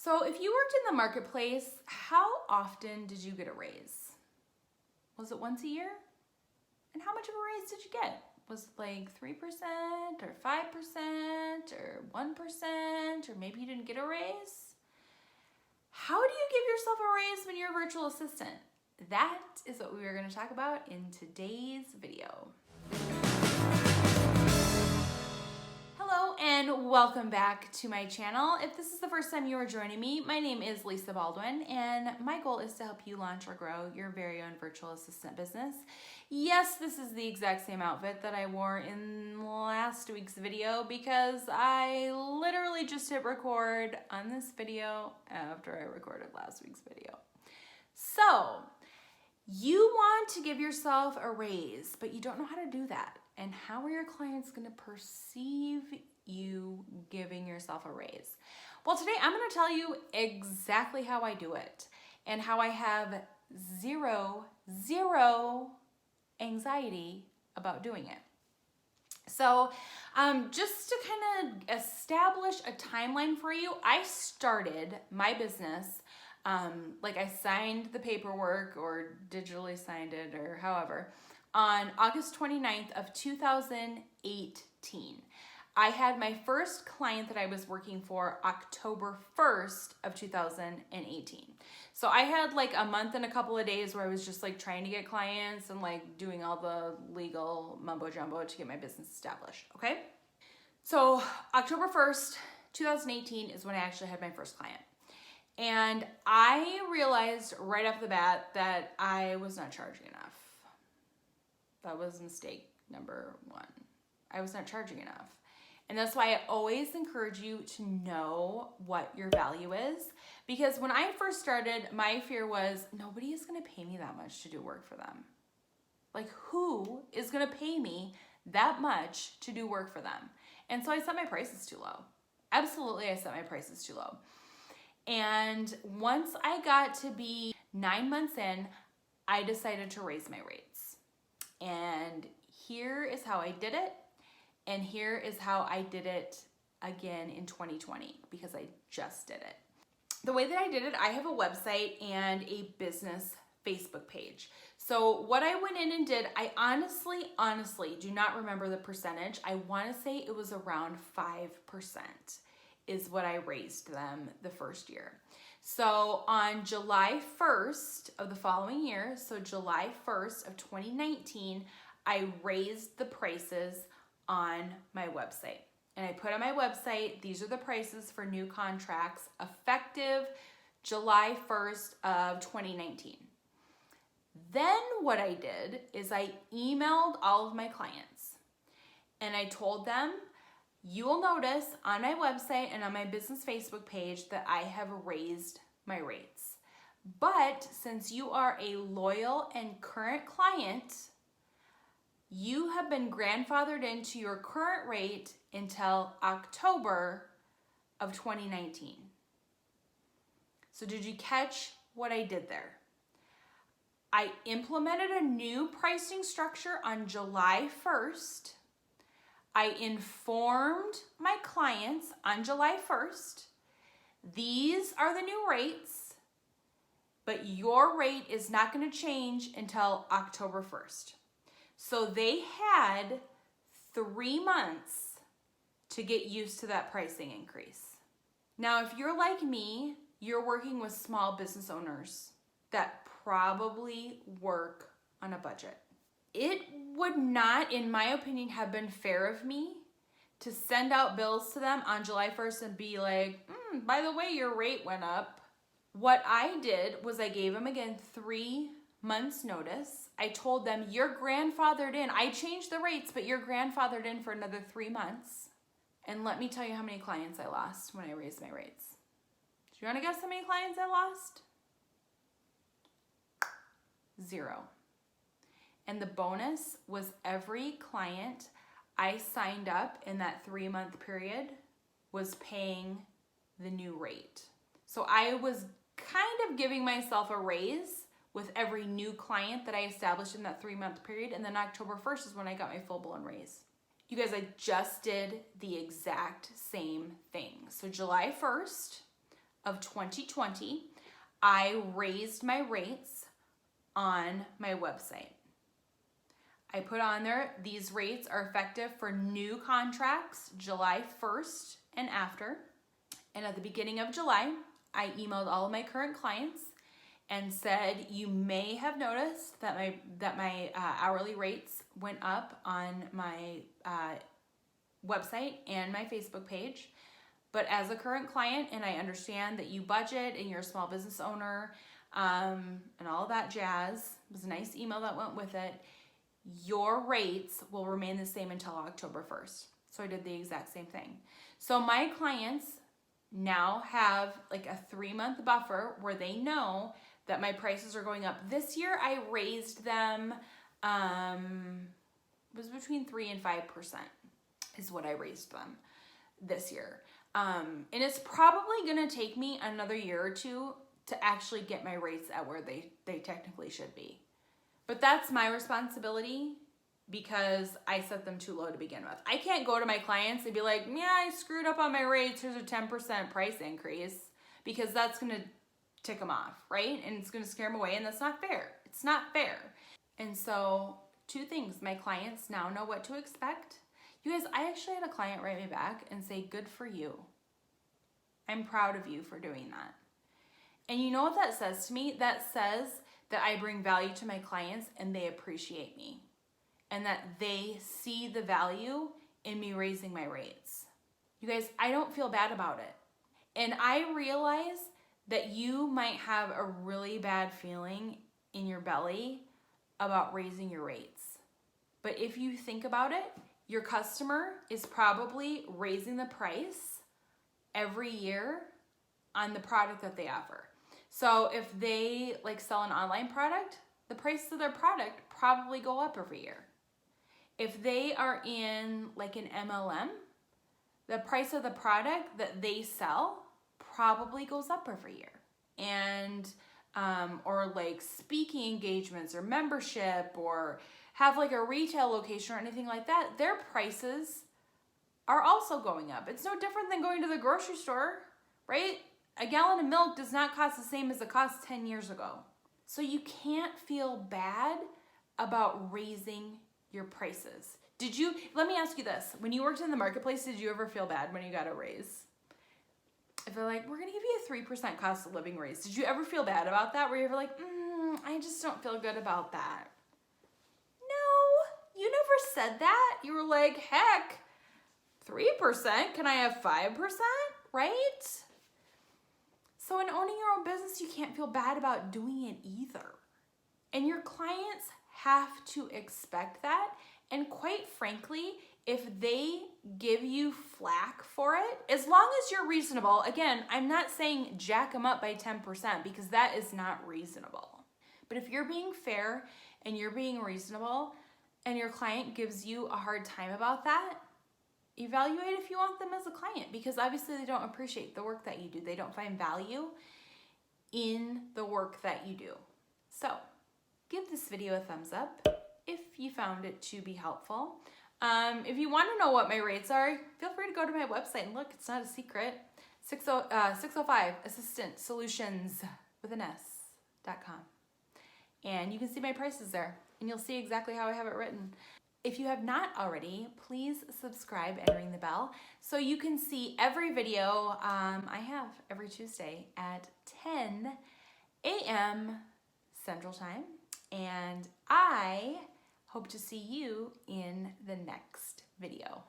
So if you worked in the marketplace, how often did you get a raise? Was it once a year? And how much of a raise did you get? Was it like 3% or 5% or 1%, or maybe you didn't get a raise? How do you give yourself a raise when you're a virtual assistant? That is what we are going to talk about in today's video. Hello and welcome back to my channel. If this is the first time you are joining me, my name is Lisa Baldwin and my goal is to help you launch or grow your very own virtual assistant business. Yes, this is the exact same outfit that I wore in last week's video because I literally just hit record on this video after I recorded last week's video. So, you want to give yourself a raise, but you don't know how to do that. And how are your clients going to perceive you giving yourself a raise? Well, today I'm going to tell you exactly how I do it and how I have zero anxiety about doing it. So just to kind of establish a timeline for you, I started my business, I signed the paperwork or digitally signed it or however, on August 29th of 2018. I had my first client that I was working for October 1st of 2018. So I had like a month and a couple of days where I was just like trying to get clients and like doing all the legal mumbo jumbo to get my business established, okay? So October 1st, 2018 is when I actually had my first client. And I realized right off the bat that I was not charging enough. That was mistake number one. I was not charging enough. And that's why I always encourage you to know what your value is. Because when I first started, my fear was nobody is going to pay me that much to do work for them. Like, who is going to pay me that much to do work for them? And so I set my prices too low. Absolutely, I set my prices too low. And once I got to be 9 months in, I decided to raise my rates. And here is how I did it. And here is how I did it again in 2020 because I just did it. The way that I did it, I have a website and a business Facebook page. So what I went in and did, I honestly do not remember the percentage. I want to say it was around 5% is what I raised them the first year. So on July 1st of the following year, so July 1st of 2019, I raised the prices on my website. And I put on my website, these are the prices for new contracts effective July 1st of 2019. Then what I did is I emailed all of my clients and I told them, you will notice on my website and on my business Facebook page that I have raised my rates. But since you are a loyal and current client, you have been grandfathered into your current rate until October of 2019. So did you catch what I did there? I implemented a new pricing structure on July 1st. I informed my clients on July 1st, these are the new rates, but your rate is not going to change until October 1st. So they had 3 months to get used to that pricing increase. Now, if you're like me, you're working with small business owners that probably work on a budget. It would not, in my opinion, have been fair of me to send out bills to them on July 1st and be like, by the way, your rate went up. What I did was I gave them, again, 3 months notice. I told them, you're grandfathered in. I changed the rates, but you're grandfathered in for another 3 months. And let me tell you how many clients I lost when I raised my rates. Do you want to guess how many clients I lost? 0. And the bonus was every client I signed up in that 3-month period was paying the new rate. So I was kind of giving myself a raise with every new client that I established in that 3-month period. And then October 1st is when I got my full-blown raise. You guys, I just did the exact same thing. So July 1st, of 2020, I raised my rates on my website. I put on there, these rates are effective for new contracts July 1st and after. And at the beginning of July, I emailed all of my current clients and said, you may have noticed that my hourly rates went up on my website and my Facebook page. But as a current client, and I understand that you budget and you're a small business owner, and all of that jazz, it was a nice email that went with it, your rates will remain the same until October 1st. So I did the exact same thing. So my clients now have like a 3-month buffer where they know that my prices are going up. This year I raised them, it was between 3 and 5% is what I raised them this year. And it's probably gonna take me another year or two to actually get my rates at where they technically should be. But that's my responsibility because I set them too low to begin with. I can't go to my clients and be like, yeah, I screwed up on my rates, here's a 10% price increase, because that's gonna tick them off, right? And it's gonna scare them away, and that's not fair. It's not fair. And so 2 things, my clients now know what to expect. You guys, I actually had a client write me back and say, good for you. I'm proud of you for doing that. And you know what that says to me? That says that I bring value to my clients and they appreciate me. And that they see the value in me raising my rates. You guys, I don't feel bad about it. And I realize that you might have a really bad feeling in your belly about raising your rates. But if you think about it, your customer is probably raising the price every year on the product that they offer. So if they like sell an online product, the price of their product probably go up every year. If they are in like an MLM, the price of the product that they sell probably goes up every year. And or like speaking engagements or membership or have like a retail location or anything like that, their prices are also going up. It's no different than going to the grocery store, right? A gallon of milk does not cost the same as it cost 10 years ago. So you can't feel bad about raising your prices. Let me ask you this. When you worked in the marketplace, did you ever feel bad when you got a raise? If they're like, we're gonna give you a 3% cost of living raise, did you ever feel bad about that? Where you're like, I just don't feel good about that. No, you never said that. You were like, heck, 3%, can I have 5%, right? So in owning your own business, you can't feel bad about doing it either. And your clients have to expect that. And quite frankly, if they give you flack for it, as long as you're reasonable, again, I'm not saying jack them up by 10% because that is not reasonable. But if you're being fair and you're being reasonable and your client gives you a hard time about that, evaluate if you want them as a client, because obviously they don't appreciate the work that you do. They don't find value in the work that you do. So give this video a thumbs up if you found it to be helpful. If you want to know what my rates are, feel free to go to my website and look. It's not a secret. 605 Assistant Solutions with an S.com. And you can see my prices there, and you'll see exactly how I have it written. If you have not already, please subscribe and ring the bell so you can see every video I have every Tuesday at 10 a.m. Central Time. And I hope to see you in the next video.